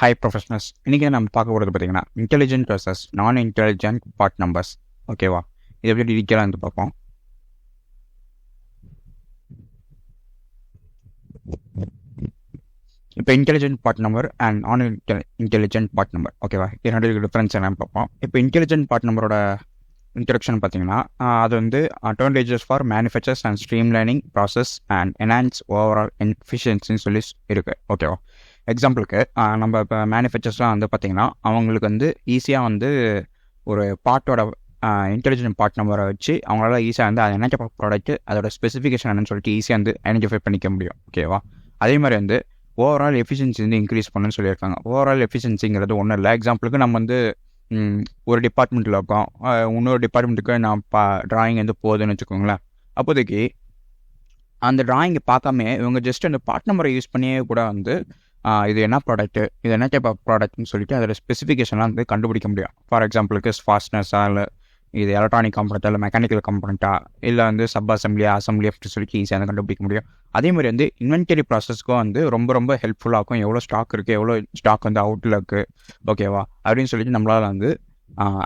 Hi professionals. இன்றைக்கி நம்ம பார்க்க போகிறது பார்த்தீங்கன்னா இன்டெலிஜென்ட் வர்சஸ் நான் இன்டெலிஜென்ட் பார்ட் நம்பர்ஸ். ஓகேவா, இதை எப்படி டீட்டெயிலாக வந்து பார்ப்போம். இப்போ இன்டெலிஜென்ட் பார்ட் நம்பர் அண்ட் நான் இன்டெலிஜென்ட் பார்ட் நம்பர். ஓகேவா, இரண்டு டிஃப்ரென்ஸ் என்னன்னு பார்ப்போம். இப்போ இன்டெலிஜென்ட் பார்ட் நம்பரோட இன்ட்ரடக்ஷன் பார்த்தீங்கன்னா அது வந்து advantages for manufacturers and streamlining process and enhance overall எஃபிஷியன்சின்னு சொல்லி இருக்குது. ஓகேவா, எக்ஸாம்பிளுக்கு நம்ம இப்போ மேனுஃபேக்சர்ஸ்லாம் வந்து பார்த்திங்கன்னா அவங்களுக்கு வந்து ஈஸியாக வந்து ஒரு பார்ட்டோட இன்டெலிஜென்ட் பார்ட் நம்பரை வச்சு அவங்களால ஈஸியாக வந்து அது என்ன டைப் ஆஃப் ப்ராடக்ட் அதோட ஸ்பெசிஃபிகேஷன் என்னன்னு சொல்லிட்டு ஈஸியாக வந்து ஐடென்டிஃபை பண்ணிக்க முடியும். ஓகேவா, அதே மாதிரி வந்து ஓவரால் எஃபிஷியன்சி வந்து இன்க்ரீஸ் பண்ணுன்னு சொல்லியிருக்காங்க. ஓவரால் எஃபிஷியன்சிங்கிறது ஒன்றும் இல்லை. எக்ஸாம்பிளுக்கு நம்ம வந்து ஒரு டிபார்ட்மெண்ட்டில் இருக்கோம், இன்னொரு டிபார்ட்மெண்ட்டுக்கு நான் ட்ராயிங் வந்து போகுதுன்னு வச்சுக்கோங்களேன். அப்போதைக்கு அந்த ட்ராயிங்கை பார்க்காம இவங்க ஜஸ்ட் அந்த பார்ட் நம்பரை யூஸ் பண்ணியே கூட வந்து இது என்ன ப்ராடக்ட்டு, இது என்ன டைப் ஆஃப் ப்ராடக்ட்னு சொல்லிட்டு அதோட ஸ்பெசிஃபிகேஷன்லாம் வந்து கண்டுபிடிக்க முடியும். ஃபார் எக்ஸாம்பிளுக்கு ஃபாஸ்ட்னஸாக, இல்லை இது எலக்ட்ரானிக் காம்பனண்ட்டாக, இல்லை மெக்கானிக்கல் காம்பனண்ட்டாக, இல்லை வந்து சப் அசம்பிளி அப்படி சொல்லிட்டு ஈஸியாக வந்து கண்டுபிடிக்க முடியும். அதே மாதிரி வந்து இன்வென்டரி ப்ராசஸ்க்கும் வந்து ரொம்ப ரொம்ப ஹெல்ப்ஃபுல்லாக இருக்கும். எவ்வளோ ஸ்டாக் இருக்குது, எவ்வளோ ஸ்டாக் வந்து அவுட்டில் இருக்குது, ஓகேவா அப்படின்னு சொல்லிட்டு நம்மளால் வந்து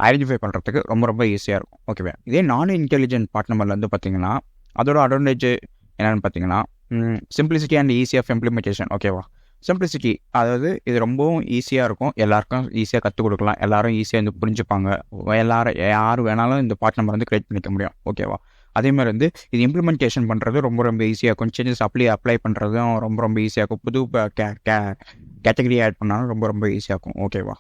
ஐடென்டிஃபை பண்ணுறதுக்கு ரொம்ப ரொம்ப ஈஸியாக இருக்கும். ஓகேவா, இதே நான் இன்டெலிஜென்ட் பார்ட் நம்பரில் வந்து பார்த்திங்கன்னா அதோட அட்வான்டேஜ் என்னென்னு பார்த்தீங்கன்னா simplicity and easy of implementation. ஓகேவா, சிம்பிளிசிட்டி, அதாவது இது ரொம்பவும் ஈஸியாக இருக்கும், எல்லாருக்கும் ஈஸியாக கற்றுக் கொடுக்கலாம், எல்லோரும் ஈஸியாக வந்து புரிஞ்சுப்பாங்க, யார் வேணாலும் இந்த பார்ட் நம்பர் வந்து க்ரியேட் பண்ணிக்க முடியும். ஓகேவா, அதே மாதிரி வந்து இது இம்ப்ளிமெண்டேஷன் பண்ணுறது ரொம்ப ரொம்ப ஈஸியாக இருக்கும். சேஞ்சஸ் அப்ளை பண்ணுறதும் ரொம்ப ரொம்ப ஈஸியாக இருக்கும். புது கேட்டகரி ஆட் பண்ணாலும் ரொம்ப ரொம்ப ஈஸியாக இருக்கும். ஓகேவா,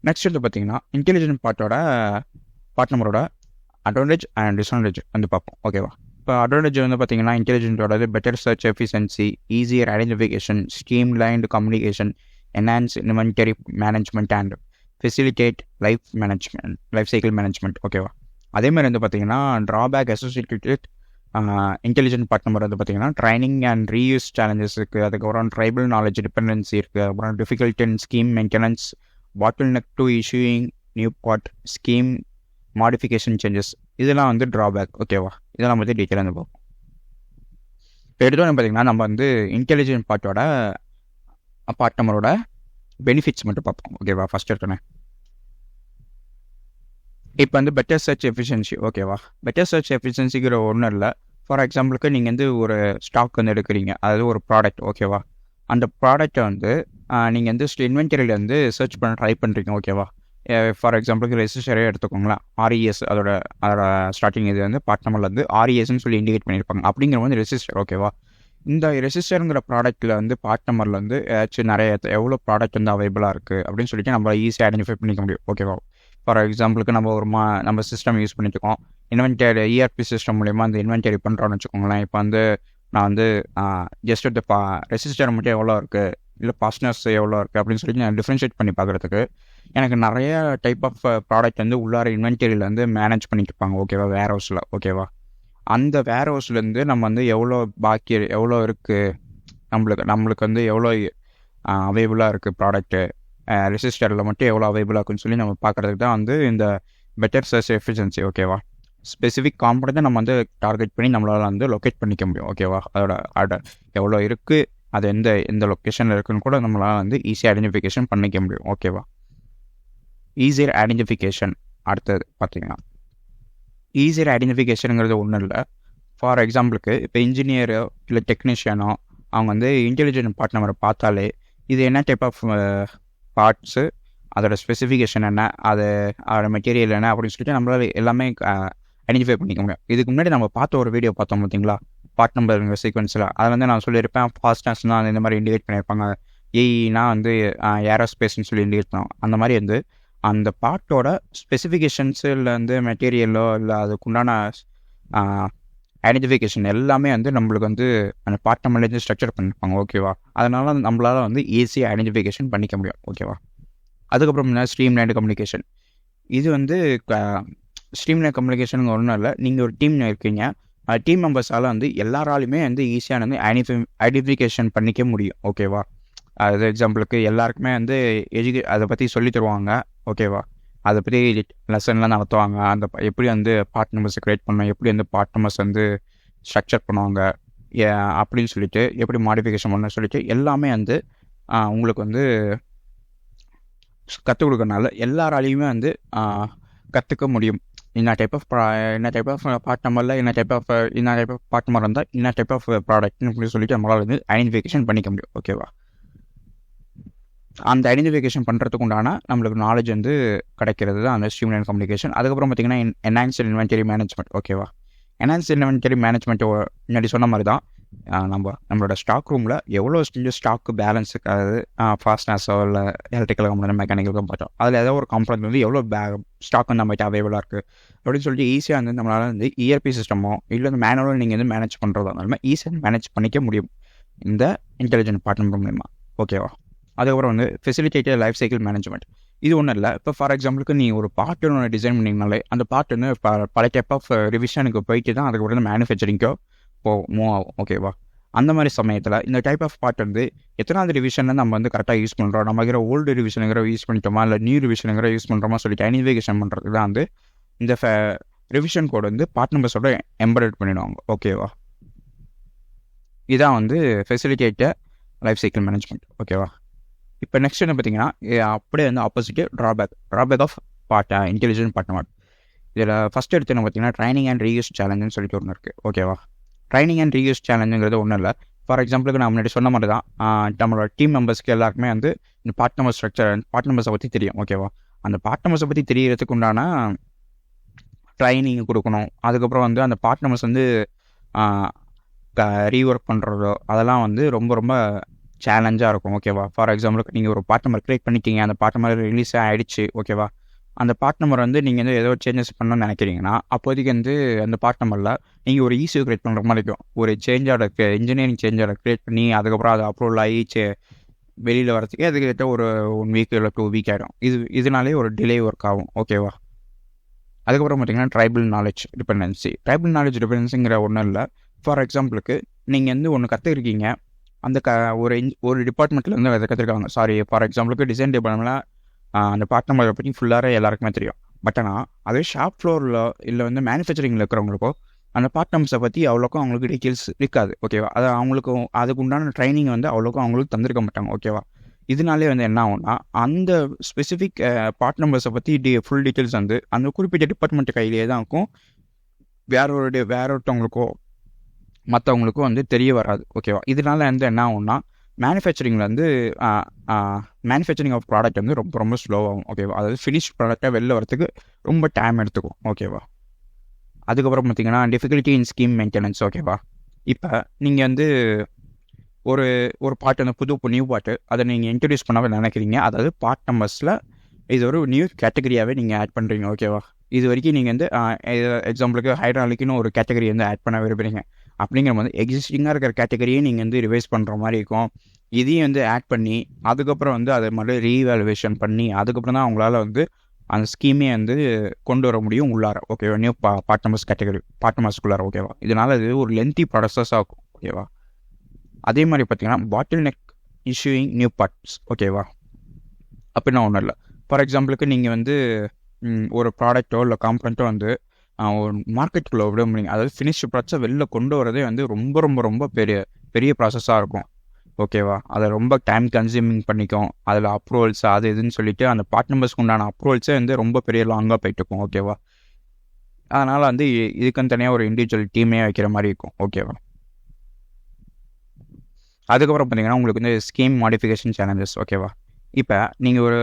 நெக்ஸ்ட் வந்து பார்த்தீங்கன்னா இன்டெலிஜென்ட் பார்ட் நம்பரோட அட்வான்டேஜ் அண்ட் டிஸ்அட்வான்டேஜ் வந்து பார்ப்போம். ஓகேவா, இப்போ அட்வான்டேஜ் வந்து பார்த்தீங்கன்னா இன்டெலிஜென்ட்டோடது better search efficiency, easier identification, streamlined communication, enhance inventory management and facilitate life cycle management. ஓகேவா, அதே மாதிரி வந்து பார்த்தீங்கன்னா drawback associated intelligent part number வந்து பார்த்தீங்கன்னா ட்ரைனிங் அண்ட் ரீயூஸ் சேலஞ்சஸ் இருக்குது. அதுக்கப்புறம் ட்ரைபல் நாலேஜ் டிபெண்டன்சி இருக்குது. அப்புறம் difficult in scheme maintenance, bottle neck to issuing new part, scheme modification changes, இதெல்லாம் வந்து ட்ராபேக். ஓகேவா, இதெல்லாம் பற்றி டீட்டெயிலாக வந்து பார்ப்போம். இப்போ எடுத்தோன்னு பார்த்தீங்கன்னா நம்ம வந்து இன்டெலிஜென்ட் பார்ட் நம்பரோட பெனிஃபிட்ஸ் மட்டும் பார்ப்போம். ஓகேவா, ஃபஸ்ட் எடுத்தோன்னே இப்போ வந்து பெட்டர் சர்ச் எஃபிஷியன்சி. ஓகேவா, பெட்டர் சர்ச் எஃபிஷியன்சிங்கிற ஒன்றும் இல்லை. ஃபார் எக்ஸாம்பிளுக்கு நீங்கள் வந்து ஒரு ஸ்டாக் வந்து எடுக்கிறீங்க, அதாவது ஒரு ப்ராடக்ட். ஓகேவா, அந்த ப்ராடக்டை வந்து நீங்கள் வந்து இன்வென்டரியில் வந்து சர்ச் பண்ண ட்ரை பண்ணுறீங்க. ஓகேவா, ஃபார் எக்ஸாம்பிளுக்கு ரெஜிஸ்டரே எடுத்துக்கோங்களேன். RES அதோட ஸ்டார்டிங் இது வந்து பார்ட் நம்பரில் வந்து RESன்னு சொல்லி இண்டிகேட் பண்ணியிருப்பாங்க. அப்படிங்கிற வந்து ரெஜிஸ்டர். ஓகேவா, இந்த ரெஜிஸ்டருங்கிற ப்ராடக்ட்டில் வந்து பார்ட் நம்பரில் வந்து ஏதாச்சும் நிறைய எவ்வளோ ப்ராடக்ட் வந்து அவைலபிளாக இருக்குது அப்படின்னு சொல்லிட்டு நம்ம ஈஸியாக ஐடென்டிஃபை பண்ணிக்க முடியும். ஓகேவா, ஃபார் எக்ஸாம்பிளுக்கு நம்ம நம்ம சிஸ்டம் யூஸ் பண்ணிட்டுருக்கோம், இன்வென்டரி ERP சிஸ்டம் மூலிமா அந்த இன்வென்டரி பண்ணுறோன்னு வச்சுக்கோங்களேன். இப்போ வந்து நான் வந்து ஜஸ்ட் இந்த ரெஜிஸ்டர் மட்டும் எவ்வளோ இருக்குது, இல்லை ஃபாஸ்ட்னஸ் எவ்வளோ இருக்குது அப்படின்னு சொல்லிட்டு நான் டிஃப்ரென்ஷியேட் பண்ணி பார்க்குறதுக்கு எனக்கு நிறைய டைப் ஆஃப் ப்ராடக்ட் வந்து உள்ளார இன்வென்டரியில் வந்து மேனேஜ் பண்ணிட்டு இருப்பாங்க. ஓகேவா, வேர் ஹவுஸில். ஓகேவா, அந்த வேர் ஹவுஸ்லேருந்து நம்ம வந்து எவ்வளோ இருக்குது, நம்மளுக்கு வந்து எவ்வளோ அவைலபிளாக இருக்குது ப்ராடக்ட்டு, ரெஜிஸ்டரில் மட்டும் எவ்வளோ அவைலபிளாக இருக்குன்னு சொல்லி நம்ம பார்க்குறதுக்கு தான் வந்து இந்த பெட்டர் சர்ச் எஃபிஷியன்சி. ஓகேவா, ஸ்பெசிஃபிக் காம்பனண்ட்டை நம்ம வந்து டார்கெட் பண்ணி நம்மளால் வந்து லொக்கேட் பண்ணிக்க முடியும். ஓகேவா, அதோட எவ்வளோ இருக்குது, அது எந்த லொக்கேஷனில் இருக்குன்னு கூட நம்மளால் வந்து ஈஸியாக ஐடென்டிஃபிகேஷன் பண்ணிக்க முடியும். ஓகேவா, ஈஸியர் ஐடென்டிஃபிகேஷன் அடுத்தது பார்த்தீங்கன்னா ஈஸியர் ஐடென்டிஃபிகேஷனுங்கிறது ஒன்றும் இல்லை. ஃபார் எக்ஸாம்பிளுக்கு இப்போ இன்ஜினியரோ இல்லை டெக்னீஷியனோ அவங்க வந்து இன்டெலிஜென்ட் பார்ட் நம்பரை பார்த்தாலே இது என்ன டைப் ஆஃப் பார்ட்ஸு, அதோட ஸ்பெசிஃபிகேஷன் என்ன, அதோட மெட்டீரியல் என்ன அப்படின்னு சொல்லிட்டு நம்மளால் எல்லாமே ஐடென்டிஃபை பண்ணிக்க முடியும். இதுக்கு முன்னாடி நம்ம பார்த்த ஒரு வீடியோ பார்த்தோம் பார்த்தீங்களா, பார்ட் நம்பர் சீக்வன்ஸில். அதை வந்து நான் சொல்லியிருப்பேன், ஃபாஸ்ட்னஸ்னால் இந்த மாதிரி இண்டிகேட் பண்ணியிருப்பாங்க, ஏஇனா வந்து ஏரோஸ்பேஸ்ன்னு சொல்லி இண்டிகேட் பண்ணுவோம். அந்த மாதிரி வந்து அந்த பார்ட்டோட ஸ்பெசிஃபிகேஷன்ஸு இல்லை வந்து மெட்டீரியலோ இல்லை அதுக்குண்டான ஐடென்டிஃபிகேஷன் எல்லாமே வந்து நம்மளுக்கு வந்து அந்த பார்ட் நம்பர்லேருந்து ஸ்ட்ரக்சர் பண்ணியிருப்பாங்க. ஓகேவா, அதனால் நம்மளால் வந்து ஈஸியாக ஐடென்டிஃபிகேஷன் பண்ணிக்க முடியும். ஓகேவா, அதுக்கப்புறம் என்ன ஸ்ட்ரீம்லைன்டு கம்யூனிகேஷன். இது வந்து ஸ்ட்ரீம்லைன் கம்யூனிகேஷன் ஒன்றும் இல்லை. நீங்கள் ஒரு டீம் இருக்கீங்க, டீம் மெம்பர்ஸால் வந்து எல்லாராலையுமே வந்து ஈஸியாக வந்து ஐடென்டிஃபிகேஷன் பண்ணிக்க முடியும். ஓகேவா, அது எக்ஸாம்பிளுக்கு எல்லாருக்குமே வந்து அதை பற்றி சொல்லி தருவாங்க. ஓகேவா, அதை பற்றி லெசன்லாம் நடத்துவாங்க. அந்த எப்படி வந்து பார்ட் நம்பர்ஸை க்ரியேட் பண்ணணும், எப்படி வந்து பார்ட் நம்பர்ஸ் வந்து ஸ்ட்ரக்சர் பண்ணுவாங்க அப்படின்னு சொல்லிட்டு, எப்படி மாடிஃபிகேஷன் பண்ண சொல்லிட்டு எல்லாமே வந்து உங்களுக்கு வந்து கற்றுக் கொடுக்கறனால எல்லாராலையுமே வந்து கற்றுக்க முடியும். என்ன டைப் ஆஃப் பார்ட் நம்பரில் என்ன டைப் ஆஃப் பார்ட் நம்பர் இருந்தால் என்ன டைப் ஆஃப் ப்ராடக்ட்னு அப்படின்னு சொல்லிட்டு நம்மளால் வந்து ஐடென்டிஃபிகேஷன் பண்ணிக்க முடியும். ஓகேவா? அந்த ஐடென்டிஃபிகேஷன் பண்ணுறதுக்கு உண்டான நம்மளுக்கு நாலேஜ் வந்து கிடைக்கிறது தான் அந்த ஸ்ட்ரீம்லைன் கம்யூனிகேஷன். அதுக்கப்புறம் பார்த்திங்கன்னா என்ஹான்ஸ்டு இன்வென்டரி மேனேஜ்மெண்ட். ஓகேவா? என்ஹான்ஸ்டு இன்வென்டரி மேனேஜ்மெண்ட் முன்னாடி சொன்ன மாதிரி தான் நம்மளோட ஸ்டாக் ரூமில் எவ்வளோ ஸ்டாக்கு பேலன்ஸுக்கு, அதாவது ஃபாஸ்ட்னஸோ இல்லை எலக்ட்ரிக்கல் கம்பெனி மெக்கானிக்கல் பார்த்தோம், அதில் ஏதோ ஒரு கம்பெனி வந்து எவ்வளோ ஸ்டாக் வந்து நம்மகிட்ட அவைலபிளாக இருக்குது அப்படின்னு சொல்லிட்டு ஈஸியாக வந்து நம்மளால் வந்து இஆர்பி சிஸ்டமோ இல்லை வந்து மேனுவலோ நீங்கள் வந்து மேனேஜ் பண்ணுறதா இருந்தாலுமே ஈஸியாக மேனேஜ் பண்ணிக்க முடியும் இந்த இன்டெலிஜென்ட் பார்ட் நம்பர் மூலமா. ஓகேவா? அதுக்கப்புறம் வந்து ஃபெசிலிட்டேட்டட் லைஃப் சைக்கிள் மேனேஜ்மெண்ட். இது ஒன்றும் இல்லை. இப்போ ஃபார் எக்ஸாம்பிளுக்கு நீங்கள் ஒரு பார்ட் ஒன்று டிசைன் பண்ணிங்கனாலே அந்த பார்ட் வந்து பல டைப் ஆஃப் ரிவிஷனுக்கு போயிட்டு தான் அதுக்கப்புறம் மேனுஃபேக்சரிங்கோ மூவ் ஆகும். ஓகேவா? அந்த மாதிரி சமயத்தில் இந்த டைப் ஆஃப் பார்ட் வந்து எத்தனாவது ரிவிஷனில் நம்ம வந்து கரெக்டாக யூஸ் பண்ணுறோம், நம்ம ஓல்டு ரிவிஷனுங்கிற யூஸ் பண்ணிட்டோமா இல்லை நியூ ரிவிஷனுங்கிற யூஸ் பண்ணுறோமா சொல்லிட்டு ஐடென்டிஃபிகேஷன் பண்ணுறதுக்கு தான் வந்து இந்த ரிவிஷன் கோட் வந்து பார்ட் நம்பர்ஸோட எம்பெடட் பண்ணிடுவாங்க. ஓகேவா? இதான் வந்து ஃபெசிலிட்டேட்டட் லைஃப் சைக்கிள் மேனேஜ்மெண்ட். ஓகேவா? இப்போ நெக்ஸ்ட் என்ன பார்த்தீங்கன்னா அப்படியே வந்து opposite drawback of intelligent part number. இதில் ஃபஸ்ட் எடுத்து என்ன பார்த்தீங்கன்னா ட்ரைனிங் அண்ட் ரீயூஸ் சேலஞ்சுன்னு சொல்லிட்டு ஒன்று இருக்குது. ஓகேவா? ட்ரைனிங் அண்ட் ரீயூஸ் சேலஞ்சுங்கிறது ஒன்றும் இல்லை. ஃபார் எக்ஸாம்பிளுக்கு நான் முன்னாடி சொன்ன மாதிரி தான் நம்மளோட டீம் மெம்பர்ஸ்க்கு எல்லாருக்குமே வந்து இந்த பார்ட் நம்பர் ஸ்ட்ரக்சர், பார்ட் நம்பர்ஸை பற்றி தெரியும். ஓகேவா? அந்த பார்ட் நம்பர்ஸை பற்றி தெரியறதுக்கு உண்டான ட்ரைனிங் கொடுக்கணும். அதுக்கப்புறம் வந்து அந்த பார்ட் நம்பர்ஸ் வந்து ரீஒர்க் பண்ணுறதோ அதெல்லாம் வந்து ரொம்ப ரொம்ப சேலஞ்சாக இருக்கும். ஓகேவா? ஃபார் எக்ஸாம்பிளுக்கு நீங்கள் ஒரு பார்ட் நம்பர் க்ரியேட் பண்ணிட்டீங்க, அந்த பார்ட் நம்பர் ரிலீஸ் ஆகிடுச்சு. ஓகேவா? அந்த பார்ட் நம்பர் வந்து நீங்கள் வந்து ஏதோ சேஞ்சஸ் பண்ணணும்னு நினைக்கிறீங்கன்னா அப்போதைக்கு வந்து அந்த பார்ட் நம்பரில் நீங்கள் ஒரு ஈஸியாக க்ரியேட் பண்ணுற மாதிரி இருக்கும். ஒரு சேஞ்சோட இன்ஜினியரிங் சேஞ்சோட க்ரியேட் பண்ணி அதுக்கப்புறம் அது அப்ரூவல் ஆகி வெளியில் வரதுக்கு அதுக்கிட்ட ஒரு 1 வீக் இல்லை 2 வீக் ஆகிடும். இதனாலே ஒரு டிலே ஒர்க் ஆகும். ஓகேவா? அதுக்கப்புறம் பார்த்தீங்கன்னா ட்ரைபல் நாலேஜ் டிபெண்டன்சிங்கிற ஒன்றும் இல்லை. ஃபார் எக்ஸாம்பிளுக்கு நீங்கள் வந்து ஒன்று கற்றுருக்கீங்க, அந்த ஒரு டிபார்ட்மெண்ட்லேருந்து அதை கற்றுருக்காங்க. ஃபார் எக்ஸாம்பிளுக்கு டிசைன் டிபார்ட்மெண்ட்டில் அந்த பார்ட் நம்பரை பற்றி ஃபுல்லாக எல்லாருக்குமே தெரியும். பட் ஆனால் அதே ஷாப் ஃப்ளோரில் இல்லை வந்து மேனுஃபேக்சரிங்கில் இருக்கிறவங்களுக்கோ அந்த பார்ட் நம்பர்ஸை பற்றி அவ்வளோக்கும் அவங்களுக்கு டீட்டெயில்ஸ் இருக்காது. ஓகேவா? அது அவங்களுக்கும் அதுக்கு உண்டான ட்ரைனிங் வந்து அவ்வளோக்கும் அவங்களுக்கு தந்திருக்க மாட்டாங்க. ஓகேவா? இதனாலே வந்து என்ன ஆகும்னா அந்த ஸ்பெசிஃபிக் பார்ட் நம்பர்ஸை பற்றி ஃபுல் டீட்டெயில்ஸ் வந்து அந்த குறிப்பிட்ட டிபார்ட்மெண்ட் கையிலே தான் இருக்கும். வேறொருத்தவங்களுக்கோ மற்றவங்களுக்கும் வந்து தெரிய வராது. ஓகேவா? இதனால வந்து என்ன ஆகும்னா மேனுஃபேக்சரிங்கில் வந்து மேனுஃபேக்சரிங் ஆஃப் ப்ராடக்ட் வந்து ரொம்ப ரொம்ப ஸ்லோவாகும். ஓகேவா? அதாவது ஃபினிஷ் ப்ராடக்டாக வெளில வரத்துக்கு ரொம்ப டைம் எடுத்துக்கும். ஓகேவா? அதுக்கப்புறம் பார்த்தீங்கன்னா டிஃபிகல்ட்டி இன் ஸ்கீம் மெயின்டெனன்ஸ். ஓகேவா? இப்போ நீங்கள் வந்து ஒரு பாட்டு, அந்த நியூ பாட்டு அதை நீங்கள் இன்ட்ரடியூஸ் பண்ண நினைக்கிறீங்க. அதாவது பார்ட் நம்பர்ஸில் இது ஒரு நியூ கேட்டகரியாகவே நீங்கள் ஆட் பண்ணுறீங்க. ஓகேவா? இது வரைக்கும் நீங்கள் வந்து எக்ஸாம்பிளுக்கு ஹைட்ராலிக்குன்னு ஒரு கேட்டகரி வந்து ஆட் பண்ண விரும்புகிறீங்க. அப்படிங்கிற போது எக்ஸிஸ்டிங்காக இருக்கிற கேட்டகரியை நீங்கள் வந்து ரிவைஸ் பண்ணுற மாதிரி இருக்கும். இதையும் வந்து ஆட் பண்ணி அதுக்கப்புறம் வந்து அதை மாதிரி ரீவேல்யூவேஷன் பண்ணி அதுக்கப்புறம் தான் அவங்களால வந்து அந்த ஸ்கீமே வந்து கொண்டு வர முடியும் உள்ளார. ஓகேவா? New part numbers category part நம்பர்ஸ்க்குள்ளார. ஓகேவா? இதனால் இது ஒரு லென்த்தி ப்ராசஸாக இருக்கும். ஓகேவா? அதே மாதிரி பார்த்தீங்கன்னா பாட்டில் நெக் இஷ்யூயிங் நியூ பார்ட்ஸ். ஓகேவா? அப்படின்னா ஒன்றும் இல்லை. ஃபார் எக்ஸாம்பிளுக்கு நீங்கள் வந்து ஒரு ப்ராடக்ட்டோ இல்லை காம்பனண்ட்டோ வந்து ஒரு மார்க்கெட்டுக்குள்ளே விட முடியும். அதாவது ஃபினிஷ் ப்ராடக்ட்ஸை வெளில கொண்டு வரதே வந்து ரொம்ப ரொம்ப ரொம்ப பெரிய ப்ராசஸாக இருக்கும். ஓகேவா? அதை ரொம்ப டைம் கன்சியூமிங் பண்ணிக்கும். அதில் அப்ரூவல்ஸ் அது இதுன்னு சொல்லிட்டு அந்த பார்ட் நம்பர்ஸ்க்கு உண்டான அப்ரூவல்ஸே வந்து ரொம்ப பெரிய லாங்காக போயிட்டு இருக்கும். ஓகேவா? அதனால் வந்து இதுக்குன்னு தனியாக ஒரு இண்டிவிஜுவல் டீமே வைக்கிற மாதிரி இருக்கும். ஓகேவா? அதுக்கப்புறம் பார்த்தீங்கன்னா உங்களுக்கு வந்து ஸ்கீம் மாடிஃபிகேஷன் சேலஞ்சஸ். ஓகேவா? இப்போ நீங்கள் ஒரு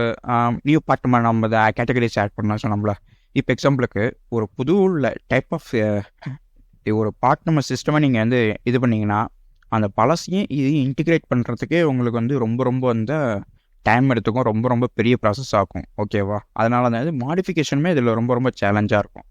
நியூ பார்ட் நம்பர் நம்ம கேட்டகரிஸ் ஆட் பண்ணலாம் சொன்னோம்ல. இப்போ எக்ஸாம்பிளுக்கு ஒரு புது டைப் ஆஃப் ஒரு பார்ட் நம்பர் சிஸ்டமை நீங்கள் வந்து இது பண்ணிங்கன்னா அந்த பழசையும் இதையும் இன்டிகிரேட் பண்ணுறதுக்கே உங்களுக்கு வந்து ரொம்ப ரொம்ப வந்து டைம் எடுத்துக்கும். ரொம்ப ரொம்ப பெரிய ப்ராசஸ் ஆகும். ஓகேவா? அதனால வந்து மாடிஃபிகேஷனுமே இதில் ரொம்ப ரொம்ப சேலஞ்சாக இருக்கும்.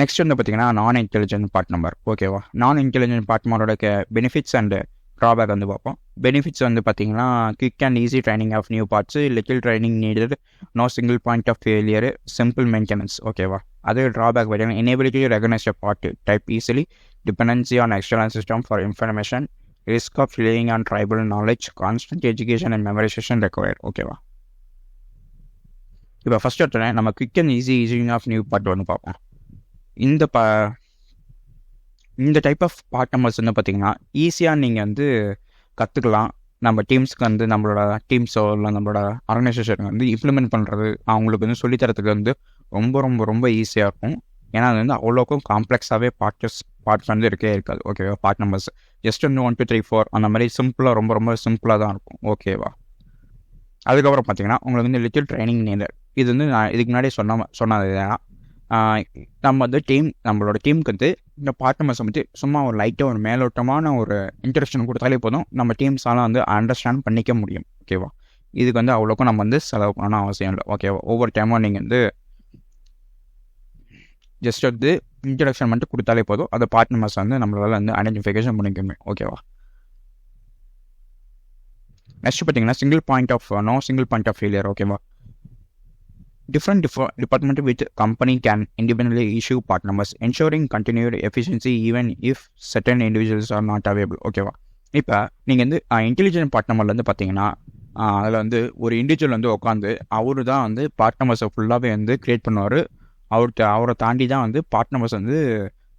நெக்ஸ்ட் வந்து பார்த்தீங்கன்னா நான் இன்டெலிஜென்ட் பார்ட் நம்பர். ஓகேவா? நான் இன்டெலிஜென்ட் பார்ட் நம்பரோட பெனிஃபிட்ஸ் அண்ட் ட்ராபேக் வந்து பார்ப்போம். பெனிஃபிட்ஸ் வந்து பார்த்தீங்கன்னா quick and easy training of new parts, little training needed, no single point of failure, simple maintenance. ஓகேவா? அதே ட்ராபேக் பார்த்தீங்கன்னா inability to recognise a part type easily, dependency on external system for information, risk of relying on tribal knowledge, constant education and memorisation required. ஓகேவா? இப்போ first எடுத்தோடனே நம்ம quick and easing of new part ஒன்று பார்ப்போம். இந்த type of part numbers வந்து பார்த்தீங்கன்னா ஈஸியாக நீங்கள் வந்து கற்றுக்கலாம். நம்ம டீம்ஸ்க்கு வந்து நம்மளோட டீம்ஸோ இல்லை நம்மளோட ஆர்கனைசேஷன் வந்து இம்ப்ளிமெண்ட் பண்ணுறது அவங்களுக்கு வந்து சொல்லித்தரத்துக்கு வந்து ரொம்ப ரொம்ப ரொம்ப ஈஸியாக இருக்கும். ஏன்னா அது வந்து அவ்வளோக்கும் காம்ப்ளெக்ஸாகவே பார்ட்ஸ் வந்து இருக்கே இருக்காது. ஓகேவா? பார்ட் நம்பர்ஸ் ஜஸ்ட் வந்து 1 2 3 4 அந்த மாதிரி சிம்பிளாக ரொம்ப ரொம்ப சிம்பிளாக தான் இருக்கும். ஓகேவா? அதுக்கப்புறம் பார்த்தீங்கன்னா உங்களுக்கு வந்து லிட்டில் ட்ரைனிங் நீடட். இது வந்து நான் இதுக்கு முன்னாடி சொன்னது ஏன்னா நம்ம வந்து நம்மளோட டீமுக்கு வந்து இந்த பார்ட் நம்பர்ஸ் வந்து சும்மா ஒரு லைட்டாக ஒரு மேலோட்டமான ஒரு இன்ட்ரடக்ஷன் கொடுத்தாலே போதும், நம்ம டீம்ஸால் வந்து அண்டர்ஸ்டாண்ட் பண்ணிக்க முடியும். ஓகேவா? இதுக்கு வந்து அவ்வளோக்கும் நம்ம வந்து செலவு பண்ணணும் அவசியம் இல்லை. ஓகேவா? ஒவ்வொரு டைமும் நீங்கள் வந்து ஜஸ்ட் வந்து இன்ட்ரடக்ஷன் மட்டும் கொடுத்தாலே போதும், அந்த பார்ட் நம்பர்ஸ் வந்து நம்மளால் வந்து ஐடென்டிஃபிகேஷன் பண்ணிக்கணும். ஓகேவா? நெக்ஸ்ட் பார்த்தீங்கன்னா சிங்கிள் பாயிண்ட் ஆஃப் ஃபெயிலியர். ஓகேவா? Different department with company can independently issue part numbers, ensuring continued efficiency even if certain individuals are not available. ஓகேவா? இப்போ நீங்கள் வந்து இன்டெலிஜென்ட் பார்ட் நம்பர்லேருந்து பார்த்தீங்கன்னா அதில் வந்து ஒரு இண்டிவிஜுவல் வந்து உட்காந்து அவரு தான் வந்து பார்ட் நம்பர்ஸை ஃபுல்லாகவே வந்து க்ரியேட் பண்ணுவார். அவரை தாண்டி தான் வந்து பார்ட் நம்பர்ஸ் வந்து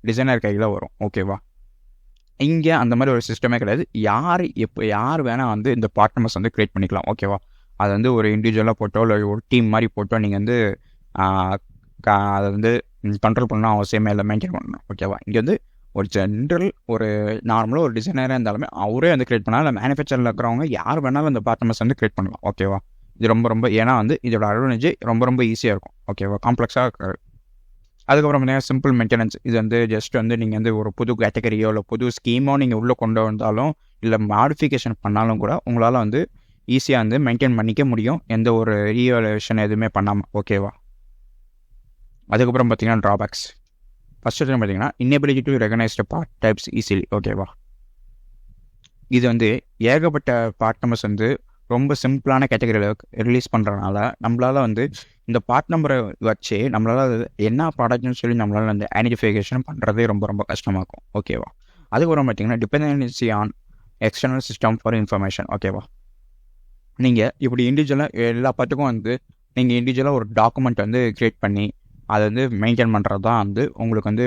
டிசைனர் கையில் வரும். ஓகேவா? இங்கே அந்த மாதிரி ஒரு சிஸ்டமே கிடையாது. யார் வேணால் வந்து இந்த பார்ட் நம்பர்ஸ் வந்து க்ரியேட் பண்ணிக்கலாம். ஓகேவா? அதை வந்து ஒரு இண்டிவிஜுவலாக போட்டோ இல்லை ஒரு டீம் மாதிரி போட்டோ நீங்கள் வந்து அதை வந்து கண்ட்ரோல் பண்ணணும் அவசியமே இல்லை, மெயின்டைன் பண்ணணும். ஓகேவா? இங்கே வந்து ஒரு ஜென்ரல் ஒரு நார்மலாக ஒரு டிசைனராக இருந்தாலுமே அவரே வந்து க்ரியேட் பண்ணலாம். இல்லை மேனுஃபேக்சரில் இருக்கிறவங்க யார் வேணாலும் அந்த பார்ட் நம்பர்ஸ் வந்து க்ரியேட் பண்ணலாம். ஓகேவா? இது ரொம்ப ரொம்ப ஏன்னா வந்து இதோட அட்வான்டேஜ் ரொம்ப ரொம்ப ஈஸியாக இருக்கும். ஓகேவா? காம்ப்ளெக்ஸாக இருக்காது. அதுக்கப்புறம் பார்த்தீங்கன்னா சிம்பிள் மெயின்டெனன்ஸ். இது வந்து ஜஸ்ட் வந்து நீங்கள் வந்து ஒரு புது கேட்டகரியோ இல்லை புது ஸ்கீமோ நீங்கள் உள்ளே கொண்டு வந்தாலும் இல்லை மாடிஃபிகேஷன் பண்ணாலும் கூட உங்களால் வந்து ஈஸியாக வந்து மெயின்டைன் பண்ணிக்க முடியும், எந்த ஒரு ரீஎவல்யூஷன் எதுவுமே பண்ணாமல். ஓகேவா? அதுக்கப்புறம் பார்த்தீங்கன்னா ட்ராபேக்ஸ். ஃபஸ்ட்டு டைம் பார்த்தீங்கன்னா inability to recognised part types easily. ஓகேவா? இது வந்து ஏகப்பட்ட பார்ட் நம்பர்ஸ் வந்து ரொம்ப சிம்பிளான கேட்டகரியில் ரிலீஸ் பண்ணுறதுனால நம்மளால் வந்து இந்த பார்ட் நம்பரை வச்சு நம்மளால் என்ன ப்ராடக்ட்னு சொல்லி நம்மளால் வந்து ஐடென்டிஃபிகேஷன் பண்ணுறதே ரொம்ப ரொம்ப கஷ்டமாகும். ஓகேவா? அதுக்கப்புறம் பார்த்தீங்கன்னா dependency on external system for information. ஓகேவா? நீங்கள் இப்படி இண்டிவிஜுவலாக எல்லா பார்ட்டுக்கும் வந்து நீங்கள் இண்டிவிஜுவலாக ஒரு டாக்குமெண்ட் வந்து க்ரியேட் பண்ணி அதை வந்து மெயின்டைன் பண்ணுறது தான் வந்து உங்களுக்கு வந்து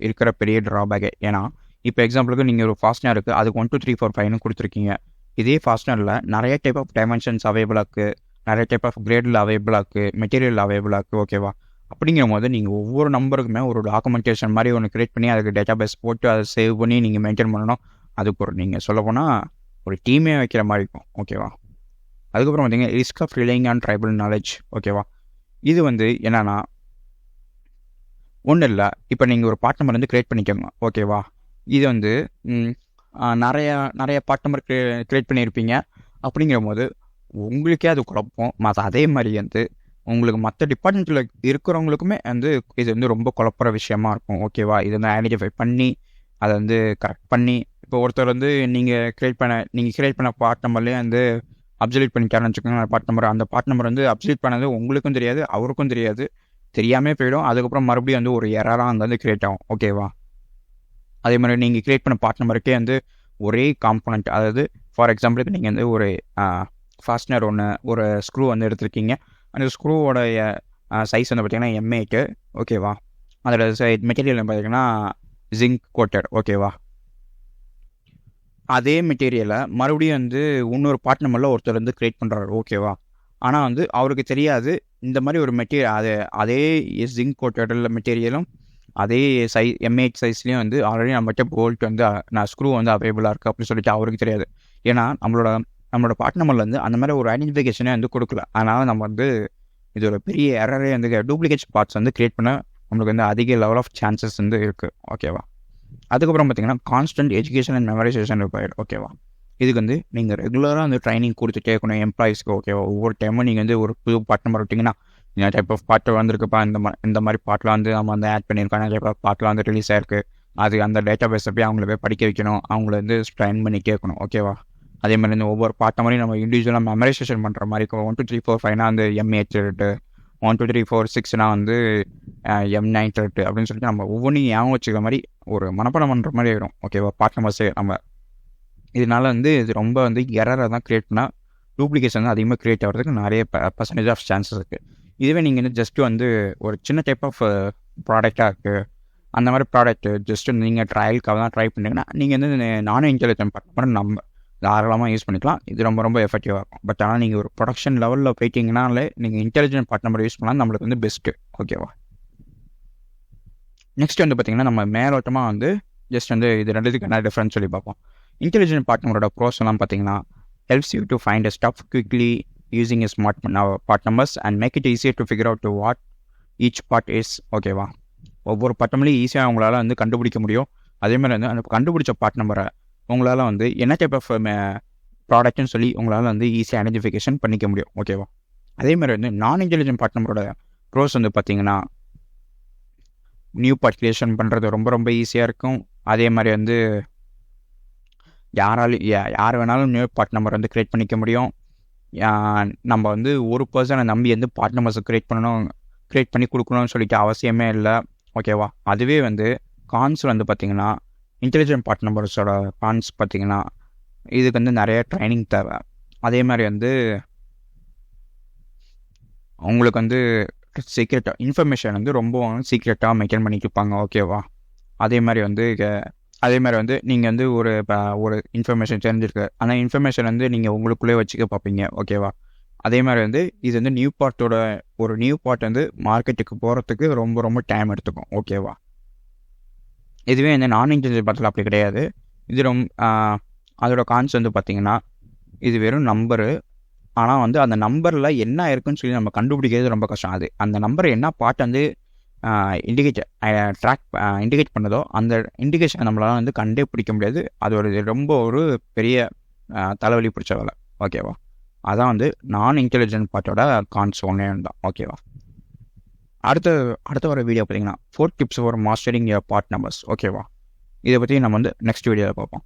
இருக்கிற பெரிய ட்ராபேக்கே. ஏன்னா இப்போ எக்ஸாம்பிளுக்கு நீங்கள் ஒரு ஃபாஸ்ட்னர் இருக்குது, அதுக்கு 1 2 3 4 5 கொடுத்துருக்கீங்க. இதே ஃபாஸ்ட்னரில் நிறைய டைப் ஆஃப் டைமென்ஷன்ஸ் அவைலபிளாக இருக்குது, நிறைய டைப் ஆஃப் கிரேடில் அவைலபிளாக இருக்குது, மெட்டீரியல் அவைலபிளாக இருக்குது. ஓகேவா? அப்படிங்கிற போது நீங்கள் ஒவ்வொரு நம்பருக்குமே ஒரு டாக்குமெண்டேஷன் மாதிரி ஒன்று க்ரியேட் பண்ணி அதுக்கு டேட்டா பேஸ் போட்டு அதை சேவ் பண்ணி நீங்கள் மெயின்டைன் பண்ணணும். அதுக்கு ஒரு நீங்கள் சொல்ல போனால் ஒரு டீமே வைக்கிற மாதிரி இருக்கும். ஓகேவா? அதுக்கப்புறம் பார்த்தீங்கன்னா risk of relying on tribal knowledge. ஓகேவா? இது வந்து என்னென்னா ஒன்றும் இல்லை, இப்போ நீங்கள் ஒரு பார்ட் நம்பர் வந்து க்ரியேட் பண்ணிக்கோங்க. ஓகேவா? இது வந்து நிறைய பார்ட் நம்பர் க்ரியேட் பண்ணியிருப்பீங்க. அப்படிங்கிற போது உங்களுக்கே அது குழப்பம். அதே மாதிரி வந்து உங்களுக்கு மற்ற டிபார்ட்மெண்ட்டில் இருக்கிறவங்களுக்குமே வந்து இது வந்து ரொம்ப குழப்புற விஷயமா இருக்கும். ஓகேவா? இது வந்து ஐடென்டிஃபை பண்ணி அதை வந்து கரெக்ட் பண்ணி இப்போ ஒருத்தர் வந்து நீங்கள் க்ரியேட் பண்ண பார்ட் நம்பர்லேயே வந்து அப்சல்யூட் பண்ணிக்காரன்னு வச்சுக்கோங்க. அந்த பார்ட் நம்பர் வந்து அப்சல்யூட் பண்ணது உங்களுக்கும் தெரியாது, அவருக்கும் தெரியாது, தெரியாமல் போயிடும். அதுக்கப்புறம் மறுபடியும் வந்து ஒரு எரராக வந்து க்ரியேட் ஆகும். ஓகேவா? அதே மாதிரி நீங்கள் க்ரியேட் பண்ண பார்ட் நம்பருக்கே வந்து ஒரே காம்பனண்ட், அதாவது ஃபார் எக்ஸாம்பிளுக்கு நீங்கள் வந்து ஒரு ஃபாஸ்ட்னர் ஒரு ஸ்க்ரூ வந்து எடுத்திருக்கீங்க. அந்த ஸ்க்ரூவோடைய சைஸ் வந்து பார்த்திங்கன்னா M8. ஓகேவா? அதோட மெட்டீரியல் பார்த்திங்கன்னா ஜிங்க் கோட்டட். ஓகேவா? அதே மெட்டீரியலை மறுபடியும் வந்து இன்னொரு பார்ட் நம்பரில் ஒருத்தர் வந்து க்ரியேட் பண்ணுறாரு. ஓகேவா? ஆனால் வந்து அவருக்கு தெரியாது இந்த மாதிரி ஒரு அதே ஜிங்க் கோட்டட் மெட்டீரியலும் அதே M8 சைஸ்லேயும் வந்து ஆல்ரெடி நம்மகிட்ட போல்ட் வந்து ஸ்க்ரூ வந்து அவைலபிளாக இருக்குது அப்படின்னு சொல்லிட்டு அவருக்கு தெரியாது. ஏன்னா நம்மளோட பார்ட் நம்பரில் வந்து அந்த மாதிரி ஒரு ஐடென்டிஃபிகேஷனே வந்து கொடுக்கல. அதனால் நம்ம வந்து இது ஒரு பெரிய எரரே வந்து டூப்ளிகேட் பார்ட்ஸ் வந்து க்ரியேட் பண்ண நம்மளுக்கு வந்து அதிக லெவல் ஆஃப் சான்சஸ் வந்து இருக்குது. ஓகேவா? அதுக்கப்புறம் பார்த்தீங்கன்னா constant education and memorisation required. ஓகேவா? இதுக்கு வந்து நீங்கள் ரெகுலராக வந்து ட்ரைனிங் கொடுத்துட்டே இருக்கணும் எம்ப்ளாயிஸ்க்கு. ஓகேவா? ஒவ்வொரு டைமும் நீங்கள் வந்து ஒரு புது பார்ட் நம்பர் விட்டிங்கன்னா இந்த டைப் ஆஃப் பாட்டு வந்திருக்குப்பா, இந்த மாதிரி பாட்டில் வந்து நம்ம வந்து ஆட் பண்ணியிருக்கோம், டைப் ஆஃப் பாட்டில் வந்து ரிலீஸ் ஆயிருக்கு, அது அந்த டேட்டா பேஸை போய் அவங்கள போய் படிக்க வைக்கணும், அவங்கள வந்து ட்ரைன் பண்ணி கேட்கணும். ஓகேவா? அதே மாதிரி இந்த ஒவ்வொரு பாட்டை மாதிரி நம்ம இண்டிவிஜுவலாக மெமரைசேஷன் பண்ணுற மாதிரி இருக்கும். 1 2 3 4 5 வந்து M8 ரேட்டு, 1 2 3 4 6 வந்து M9 ரேட்டு அப்படின்னு சொல்லிட்டு நம்ம ஒவ்வொன்றையும் ஞாபகம் வச்சுக்கிற மாதிரி ஒரு மனப்பாடம் பண்ணுற மாதிரி ஆயிடும். ஓகேவா? பார்ட் நம்பர்ஸே நம்ம இதனால வந்து இது ரொம்ப வந்து எரரை தான் க்ரியேட் பண்ணால் டூப்ளிகேஷன் தான் அதிகமாக க்ரியேட் ஆகிறதுக்கு நிறைய பர்சன்டேஜ் ஆஃப் சான்சஸ் இருக்குது. இதுவே நீங்கள் வந்து ஜஸ்ட்டு வந்து ஒரு சின்ன டைப் ஆஃப் ப்ராடக்டாக இருக்குது, அந்த மாதிரி ப்ராடக்ட்டு ஜஸ்ட்டு நீங்கள் ட்ரையலுக்காக தான் ட்ரை பண்ணிங்கன்னா நீங்கள் வந்து நானும் இன்டெலிஜென்ட் பார்ட் நம்பர் தாராளமாக யூஸ் பண்ணிக்கலாம். இது ரொம்ப ரொம்ப எஃபெக்டிவாக இருக்கும். பட் ஆனால் நீங்கள் ஒரு ப்ரொடக்ஷன் லெவலில் போயிட்டீங்கனாலே நீங்கள் இன்டெலிஜென்ட் பார்ட் நம்பர் யூஸ் பண்ணால் நம்மளுக்கு வந்து பெஸ்ட்டு. ஓகேவா? நெக்ஸ்ட் வந்து பார்த்திங்கன்னா நம்ம மேலோட்டமாக வந்து ஜஸ்ட் வந்து இது ரெண்டுத்துக்கு என்ன டிஃப்ரென்ஸ் சொல்லி பார்ப்போம். இன்டெலிஜென்ட் பார்ட் நம்பரோட ப்ரோஸ் எல்லாம் பார்த்தீங்கன்னா helps you to find a stuff quickly using a smart part numbers and make it easier to figure out to what each part is. ஓகேவா? ஒவ்வொரு பட்டம்லையும் ஈஸியாக உங்களால் வந்து கண்டுபிடிக்க முடியும். அதேமாதிரி வந்து அந்த கண்டுபிடிச்ச பார்ட் நம்பரை உங்களால் வந்து என்ன டைப் ஆஃப் ப்ராடக்ட்னு சொல்லி உங்களால் வந்து ஈஸியாக ஐடென்டிஃபிகேஷன் பண்ணிக்க முடியும். ஓகேவா? அதேமாதிரி வந்து நான் இன்டெலிஜென்ட் பார்ட் நம்பரோட ப்ரோஸ் வந்து பார்த்திங்கன்னா நியூ பார்ட் கிரியேஷன் பண்ணுறது ரொம்ப ரொம்ப ஈஸியாக இருக்கும். அதே மாதிரி வந்து யார் வேணாலும் நியூ பார்ட் நம்பர் வந்து க்ரியேட் பண்ணிக்க முடியும். நம்ம வந்து ஒரு பர்சனை நம்பி வந்து பார்ட் நம்பர்ஸை க்ரியேட் பண்ணி கொடுக்கணும்னு சொல்லிட்டு அவசியமே இல்லை. ஓகேவா? அதுவே வந்து கான்ஸ் வந்து பார்த்திங்கன்னா இன்டெலிஜென்ட் பார்ட் நம்பர்ஸோட கான்ஸ் பார்த்திங்கன்னா இதுக்கு வந்து நிறைய ட்ரைனிங் தேவை. அதே மாதிரி வந்து உங்களுக்கு வந்து சீக்ரெட்டாக இன்ஃபர்மேஷன் வந்து ரொம்ப சீக்ரெட்டாக மெயின்டைன் பண்ணிட்டு இருப்பாங்க. ஓகேவா? அதே மாதிரி வந்து நீங்கள் வந்து ஒரு இன்ஃபர்மேஷன் தெரிஞ்சிருக்கு, ஆனால் இன்ஃபர்மேஷன் வந்து நீங்கள் உங்களுக்குள்ளே வச்சுக்க பார்ப்பீங்க. ஓகேவா? அதே மாதிரி வந்து இது வந்து நியூ பார்ட் வந்து மார்க்கெட்டுக்கு போகிறதுக்கு ரொம்ப ரொம்ப டைம் எடுத்துக்கும். ஓகேவா? இதுவே வந்து நான் இன்டெலிஜென்ட் பார்ட்டில் அப்படி கிடையாது. இது அதோட கான்ஸ் வந்து பார்த்திங்கன்னா இது வெறும் நம்பரு. ஆனால் வந்து அந்த நம்பரில் என்ன இருக்குன்னு சொல்லி நம்ம கண்டுபிடிக்கிறது ரொம்ப கஷ்டம். அந்த நம்பர் என்ன பார்ட் வந்து இண்டிகேட் பண்ணதோ அந்த இண்டிகேஷன் நம்மளால் வந்து கண்டே பிடிக்க முடியாது. அது ரொம்ப ஒரு பெரிய தலைவலி பிடிச்ச வேலை. ஓகேவா? அதான் வந்து நான் இன்டெலிஜென்ட் பார்ட்டோட கான்ஸ் ஒன்றே தான். ஓகேவா? அடுத்த வர வீடியோ பார்த்தீங்கன்னா 4 tips for mastering your part numbers. ஓகேவா? இதை பற்றி நம்ம வந்து நெக்ஸ்ட் வீடியோவில் பார்ப்போம்.